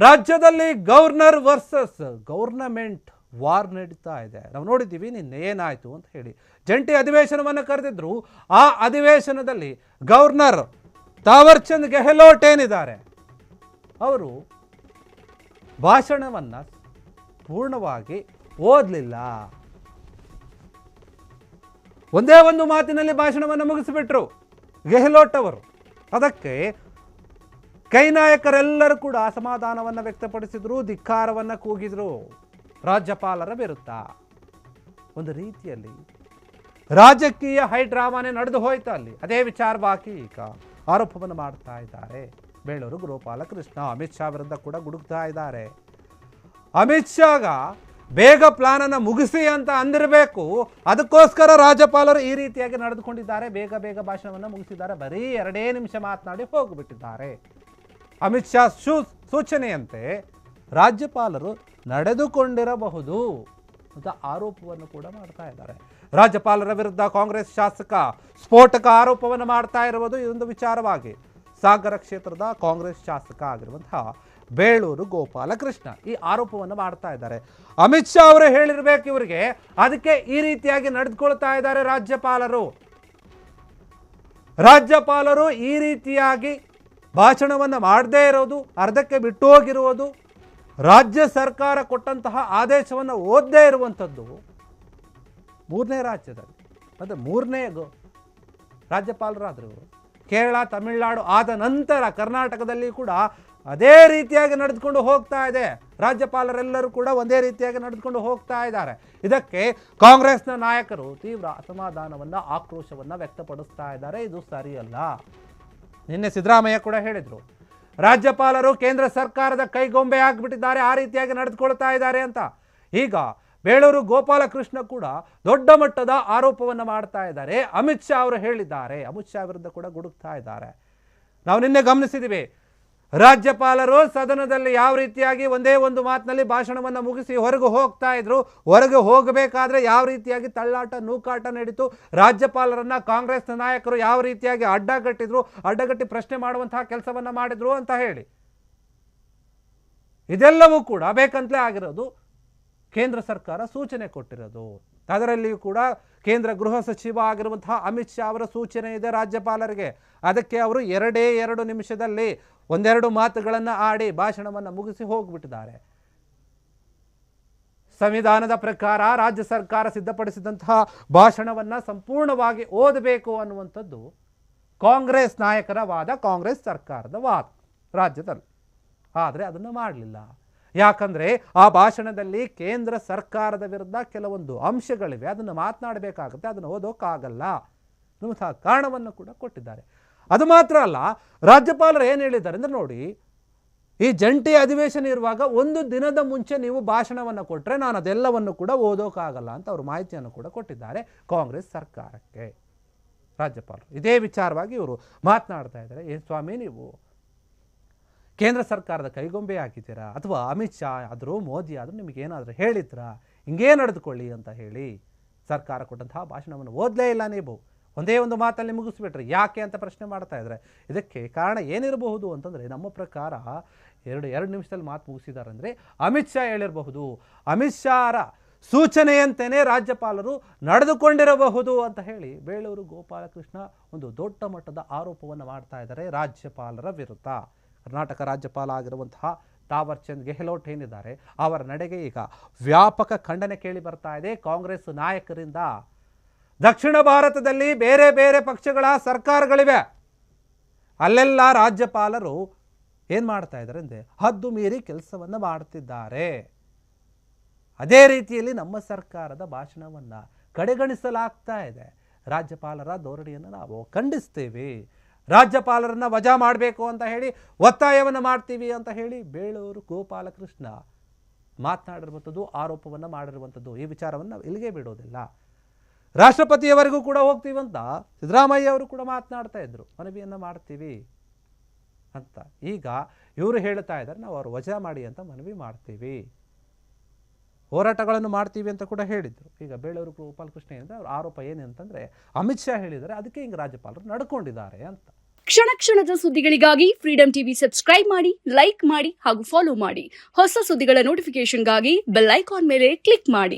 ರಾಜ್ಯದಲ್ಲಿ governor versus government war ನಡೀತಾ ಇದೆ. ನಾವು ನೋಡಿದ್ದೀವಿ ನಿನ್ನೆ ಏನಾಯಿತು ಅಂತ ಹೇಳಿ. ಜಂಟಿ ಅಧಿವೇಶನವನ್ನು ಕರೆದಿದ್ರು. ಆ ಅಧಿವೇಶನದಲ್ಲಿ ಗವರ್ನರ್ ತಾವರ್ಚಂದ್ ಗೆಹ್ಲೋಟ್ ಏನಿದ್ದಾರೆ, ಅವರು ಭಾಷಣವನ್ನು ಪೂರ್ಣವಾಗಿ ಓದಲಿಲ್ಲ. ಒಂದೇ ಒಂದು ಮಾತಿನಲ್ಲಿ ಭಾಷಣವನ್ನು ಮುಗಿಸಿಬಿಟ್ರು ಗೆಹ್ಲೋಟ್ ಅವರು. ಅದಕ್ಕೆ ಕೈ ನಾಯಕರೆಲ್ಲರೂ ಕೂಡ ಅಸಮಾಧಾನವನ್ನು ವ್ಯಕ್ತಪಡಿಸಿದ್ರು, ಧಿಕ್ಕಾರವನ್ನು ಕೂಗಿದ್ರು ರಾಜ್ಯಪಾಲರ ವಿರುದ್ಧ. ಒಂದು ರೀತಿಯಲ್ಲಿ ರಾಜಕೀಯ ಹೈಡ್ರಾಮಾನೇ ನಡೆದು ಹೋಯ್ತು ಅಲ್ಲಿ. ಅದೇ ವಿಚಾರವಾಗಿ ಈಗ ಆರೋಪವನ್ನು ಮಾಡ್ತಾ ಇದ್ದಾರೆ ಬೇಳೂರು ಗೋಪಾಲಕೃಷ್ಣ. ಅಮಿತ್ ಶಾ ವಿರುದ್ಧ ಕೂಡ ಗುಡುಕ್ತಾ ಇದ್ದಾರೆ. ಅಮಿತ್ ಶಾಗ ಬೇಗ ಪ್ಲಾನನ್ನು ಮುಗಿಸಿ ಅಂತ ಅಂದಿರಬೇಕು, ಅದಕ್ಕೋಸ್ಕರ ರಾಜ್ಯಪಾಲರು ಈ ರೀತಿಯಾಗಿ ನಡೆದುಕೊಂಡಿದ್ದಾರೆ. ಬೇಗ ಬೇಗ ಭಾಷಣವನ್ನು ಮುಗಿಸಿದ್ದಾರೆ. ಬರೀ 2 ನಿಮಿಷ ಮಾತನಾಡಿ ಹೋಗಿಬಿಟ್ಟಿದ್ದಾರೆ. ಅಮಿತ್ ಶಾ ಸೂಚನೆಯಂತೆ ರಾಜ್ಯಪಾಲರು ನಡೆದುಕೊಂಡಿರಬಹುದು ಅಂತ ಆರೋಪವನ್ನು ಕೂಡ ಮಾಡ್ತಾ ಇದ್ದಾರೆ. ರಾಜ್ಯಪಾಲರ ವಿರುದ್ಧ ಕಾಂಗ್ರೆಸ್ ಶಾಸಕ ಸ್ಫೋಟಕ ಆರೋಪವನ್ನು ಮಾಡ್ತಾ ಇರುವುದು ಇದೊಂದು ವಿಚಾರವಾಗಿ ಸಾಗರ ಕ್ಷೇತ್ರದ ಕಾಂಗ್ರೆಸ್ ಶಾಸಕ ಆಗಿರುವಂತಹ ಬೇಳೂರು ಗೋಪಾಲಕೃಷ್ಣ ಈ ಆರೋಪವನ್ನು ಮಾಡ್ತಾ ಇದ್ದಾರೆ. ಅಮಿತ್ ಶಾ ಅವರು ಹೇಳಿರ್ಬೇಕು ಇವರಿಗೆ, ಅದಕ್ಕೆ ಈ ರೀತಿಯಾಗಿ ನಡೆದುಕೊಳ್ತಾ ಇದ್ದಾರೆ ರಾಜ್ಯಪಾಲರು ಈ ರೀತಿಯಾಗಿ ಭಾಷಣವನ್ನು ಮಾಡದೇ ಇರೋದು, ಅರ್ಧಕ್ಕೆ ಬಿಟ್ಟು ಹೋಗಿರುವುದು, ರಾಜ್ಯ ಸರ್ಕಾರ ಕೊಟ್ಟಂತಹ ಆದೇಶವನ್ನು ಓದದೇ ಇರುವಂಥದ್ದು 3ನೇ ರಾಜ್ಯದಲ್ಲಿ, ಮತ್ತು 3ನೇ ರಾಜ್ಯಪಾಲರಾದರು. ಕೇರಳ, ತಮಿಳುನಾಡು ಆದ ನಂತರ ಕರ್ನಾಟಕದಲ್ಲಿ ಕೂಡ ಅದೇ ರೀತಿಯಾಗಿ ನಡೆದುಕೊಂಡು ಹೋಗ್ತಾ ಇದೆ. ರಾಜ್ಯಪಾಲರೆಲ್ಲರೂ ಕೂಡ ಒಂದೇ ರೀತಿಯಾಗಿ ನಡೆದುಕೊಂಡು ಹೋಗ್ತಾ ಇದ್ದಾರೆ. ಇದಕ್ಕೆ ಕಾಂಗ್ರೆಸ್ನ ನಾಯಕರು ತೀವ್ರ ಅಸಮಾಧಾನವನ್ನು, ಆಕ್ರೋಶವನ್ನು ವ್ಯಕ್ತಪಡಿಸ್ತಾ ಇದ್ದಾರೆ. ಇದು ಸರಿಯಲ್ಲ. ನಿನ್ನೆ ಸಿದ್ದರಾಮಯ್ಯ ಕೂಡ ಹೇಳಿದರು, ರಾಜ್ಯಪಾಲರು ಕೇಂದ್ರ ಸರ್ಕಾರದ ಕೈಗೊಂಬೆ ಆಗಿಬಿಟ್ಟಿದ್ದಾರೆ, ಆ ರೀತಿಯಾಗಿ ನಡೆದುಕೊಳ್ತಾ ಇದ್ದಾರೆ ಅಂತ. ಈಗ ಬೇಳೂರು ಗೋಪಾಲಕೃಷ್ಣ ಕೂಡ ದೊಡ್ಡ ಮಟ್ಟದ ಆರೋಪವನ್ನು ಮಾಡ್ತಾ ಇದ್ದಾರೆ. ಅಮಿತ್ ಶಾ ಅವರು ಹೇಳಿದ್ದಾರೆ. ಅಮಿತ್ ಶಾ ವಿರುದ್ಧ ಕೂಡ ಗುಡುಕ್ತಾ ಇದ್ದಾರೆ. ನಾವು ನಿನ್ನೆ ಗಮನಿಸಿದ್ದೀವಿ, ರಾಜ್ಯಪಾಲರು ಸದನದಲ್ಲಿ ಯಾವ ರೀತಿಯಾಗಿ ಒಂದೇ ಒಂದು ಮಾತಿನಲ್ಲಿ ಭಾಷಣವನ್ನು ಮುಗಿಸಿ ಹೊರಗೆ ಹೋಗ್ತಾ ಇದ್ರು. ಹೊರಗೆ ಹೋಗಬೇಕಾದ್ರೆ ಯಾವ ರೀತಿಯಾಗಿ ತಳ್ಳಾಟ, ನೂಕಾಟ ನಡೀತು. ರಾಜ್ಯಪಾಲರನ್ನ ಕಾಂಗ್ರೆಸ್ನ ನಾಯಕರು ಯಾವ ರೀತಿಯಾಗಿ ಅಡ್ಡಗಟ್ಟಿ ಪ್ರಶ್ನೆ ಮಾಡುವಂತಹ ಕೆಲಸವನ್ನ ಮಾಡಿದ್ರು ಅಂತ ಹೇಳಿ. ಇದೆಲ್ಲವೂ ಕೂಡ ಬೇಕಂತಲೇ ಆಗಿರೋದು. ಕೇಂದ್ರ ಸರ್ಕಾರ ಸೂಚನೆ ಕೊಟ್ಟಿರೋದು. ಅದರಲ್ಲಿಯೂ ಕೂಡ ಕೇಂದ್ರ ಗೃಹ ಸಚಿವ ಆಗಿರುವಂತಹ ಅಮಿತ್ ಶಾ ಅವರ ಸೂಚನೆ ಇದೆ ರಾಜ್ಯಪಾಲರಿಗೆ. ಅದಕ್ಕೆ ಅವರು 2 ನಿಮಿಷದಲ್ಲಿ ಒಂದೆರಡು ಮಾತುಗಳನ್ನು ಆಡಿ ಭಾಷಣವನ್ನು ಮುಗಿಸಿ ಹೋಗಿಬಿಟ್ಟಿದ್ದಾರೆ. ಸಂವಿಧಾನದ ಪ್ರಕಾರ ರಾಜ್ಯ ಸರ್ಕಾರ ಸಿದ್ಧಪಡಿಸಿದಂತಹ ಭಾಷಣವನ್ನು ಸಂಪೂರ್ಣವಾಗಿ ಓದಬೇಕು ಅನ್ನುವಂಥದ್ದು ಕಾಂಗ್ರೆಸ್ ನಾಯಕರ ವಾದ, ಕಾಂಗ್ರೆಸ್ ಸರ್ಕಾರದ ವಾದ ರಾಜ್ಯದಲ್ಲಿ. ಆದರೆ ಅದನ್ನು ಮಾಡಲಿಲ್ಲ. ಯಾಕಂದರೆ ಆ ಭಾಷಣದಲ್ಲಿ ಕೇಂದ್ರ ಸರ್ಕಾರದ ವಿರುದ್ಧ ಕೆಲವೊಂದು ಅಂಶಗಳಿವೆ, ಅದನ್ನು ಮಾತನಾಡಬೇಕಾಗುತ್ತೆ, ಅದನ್ನು ಓದೋಕ್ಕಾಗಲ್ಲ ಅನ್ನುವಂತಹ ಕಾರಣವನ್ನು ಕೂಡ ಕೊಟ್ಟಿದ್ದಾರೆ. ಅದು ಮಾತ್ರ ಅಲ್ಲ, ರಾಜ್ಯಪಾಲರು ಏನು ಹೇಳಿದ್ದಾರೆ ಅಂದರೆ, ನೋಡಿ, ಈ ಜಂಟಿ ಅಧಿವೇಶನ ಇರುವಾಗ ಒಂದು ದಿನದ ಮುಂಚೆ ನೀವು ಭಾಷಣವನ್ನು ಕೊಟ್ಟರೆ ನಾನು ಅದೆಲ್ಲವನ್ನು ಕೂಡ ಓದೋಕ್ಕಾಗಲ್ಲ ಅಂತ ಅವರು ಮಾಹಿತಿಯನ್ನು ಕೂಡ ಕೊಟ್ಟಿದ್ದಾರೆ ಕಾಂಗ್ರೆಸ್ ಸರ್ಕಾರಕ್ಕೆ. ರಾಜ್ಯಪಾಲರು ಇದೇ ವಿಚಾರವಾಗಿ ಇವರು ಮಾತನಾಡ್ತಾ ಇದ್ದಾರೆ. ಏನು ಸ್ವಾಮಿ, ನೀವು ಕೇಂದ್ರ ಸರ್ಕಾರದ ಕೈಗೊಂಬೆ ಹಾಕಿದ್ದೀರಾ, ಅಥವಾ ಅಮಿತ್ ಶಾ ಆದರೂ ಮೋದಿ ಆದರೂ ನಿಮಗೇನಾದರೂ ಹೇಳಿದ್ರಾ, ಹಿಂಗೇ ನಡೆದುಕೊಳ್ಳಿ ಅಂತ ಹೇಳಿ ಸರ್ಕಾರ ಕೊಟ್ಟಂತಹ ಭಾಷಣವನ್ನು ಓದಲೇ ಇಲ್ಲ, ನೀವು ಒಂದೇ ಒಂದು ಮಾತಲ್ಲಿ ಮುಗಿಸ್ಬಿಟ್ರಿ. ಯಾಕೆ ಅಂತ ಪ್ರಶ್ನೆ ಮಾಡ್ತಾ ಇದ್ದಾರೆ. ಇದಕ್ಕೆ ಕಾರಣ ಏನಿರಬಹುದು ಅಂತಂದರೆ, ನಮ್ಮ ಪ್ರಕಾರ 2 ನಿಮಿಷದಲ್ಲಿ ಮಾತು ಮುಗಿಸಿದ್ದಾರೆ ಅಂದರೆ ಅಮಿತ್ ಶಾ ಹೇಳಿರಬಹುದು. ಅಮಿತ್ ಶಾರ ಸೂಚನೆಯಂತೆಯೇ ರಾಜ್ಯಪಾಲರು ನಡೆದುಕೊಂಡಿರಬಹುದು ಅಂತ ಹೇಳಿ ಬೇಳೂರು ಗೋಪಾಲಕೃಷ್ಣ ಒಂದು ದೊಡ್ಡ ಮಟ್ಟದ ಆರೋಪವನ್ನು ಮಾಡ್ತಾ ಇದ್ದಾರೆ ರಾಜ್ಯಪಾಲರ ವಿರುದ್ಧ. ಕರ್ನಾಟಕ ರಾಜ್ಯಪಾಲ ಆಗಿರುವಂತಹ ತಾವರ್ಚಂದ್ ಗೆಹ್ಲೋಟ್ ಏನಿದ್ದಾರೆ, ಅವರ ನಡೆಗೆ ಈಗ ವ್ಯಾಪಕ ಖಂಡನೆ ಕೇಳಿ ಬರ್ತಾ ಇದೆ ಕಾಂಗ್ರೆಸ್ ನಾಯಕರಿಂದ. ದಕ್ಷಿಣ ಭಾರತದಲ್ಲಿ ಬೇರೆ ಬೇರೆ ಪಕ್ಷಗಳ ಸರ್ಕಾರಗಳಿವೆ. ಅಲ್ಲೆಲ್ಲ ರಾಜ್ಯಪಾಲರು ಏನು ಮಾಡ್ತಾ ಇದ್ದಾರೆ ಅಂದರೆ ಹದ್ದು ಮೀರಿ ಕೆಲಸವನ್ನು ಮಾಡ್ತಿದ್ದಾರೆ. ಅದೇ ರೀತಿಯಲ್ಲಿ ನಮ್ಮ ಸರ್ಕಾರದ ಭಾಷಣವನ್ನು ಕಡೆಗಣಿಸಲಾಗ್ತಾ ಇದೆ. ರಾಜ್ಯಪಾಲರ ಧೋರಣೆಯನ್ನು ನಾವು ಖಂಡಿಸ್ತೀವಿ. ರಾಜ್ಯಪಾಲರನ್ನ ವಜಾ ಮಾಡಬೇಕು ಅಂತ ಹೇಳಿ ಒತ್ತಾಯವನ್ನು ಮಾಡ್ತೀವಿ ಅಂತ ಹೇಳಿ ಬೇಳೂರು ಗೋಪಾಲಕೃಷ್ಣ ಮಾತನಾಡಿರುವಂಥದ್ದು, ಆರೋಪವನ್ನು ಮಾಡಿರುವಂಥದ್ದು. ಈ ವಿಚಾರವನ್ನು ನಾವು ಇಲ್ಲಿಗೆ ಬಿಡೋದಿಲ್ಲ, ರಾಷ್ಟ್ರಪತಿಯವರೆಗೂ ಕೂಡ ಹೋಗ್ತೀವಿ ಅಂತ ಸಿದ್ದರಾಮಯ್ಯ ಅವರು ಕೂಡ ಮಾತನಾಡ್ತಾ ಇದ್ರು, ಮನವಿಯನ್ನು ಮಾಡ್ತೀವಿ ಅಂತ. ಈಗ ಇವರು ಹೇಳ್ತಾ ಇದ್ದಾರೆ, ನಾವು ಅವರು ವಜಾ ಮಾಡಿ ಅಂತ ಮನವಿ ಮಾಡ್ತೀವಿ, ಹೋರಾಟಗಳನ್ನು ಮಾಡ್ತೀವಿ ಅಂತ ಕೂಡ ಹೇಳಿದರು. ಈಗ ಬೇಳೂರು ಗೋಪಾಲಕೃಷ್ಣ ಏನಿದೆ ಅವ್ರ ಆರೋಪ ಏನು ಅಂತಂದರೆ, ಅಮಿತ್ ಶಾ ಹೇಳಿದ್ದಾರೆ, ಅದಕ್ಕೆ ಹಿಂಗೆ ರಾಜ್ಯಪಾಲರು ನಡ್ಕೊಂಡಿದ್ದಾರೆ ಅಂತ. ಕ್ಷಣ ಕ್ಷಣದ ಸುದ್ದಿಗಳಿಗಾಗಿ ಫ್ರೀಡಂ ಟಿವಿ ಸಬ್ಸ್ಕ್ರೈಬ್ ಮಾಡಿ, ಲೈಕ್ ಮಾಡಿ ಹಾಗೂ ಫಾಲೋ ಮಾಡಿ. ಹೊಸ ಸುದ್ದಿಗಳ ನೋಟಿಫಿಕೇಶನ್ಗಾಗಿ ಬೆಲ್ ಐಕಾನ್ ಮೇಲೆ ಕ್ಲಿಕ್ ಮಾಡಿ.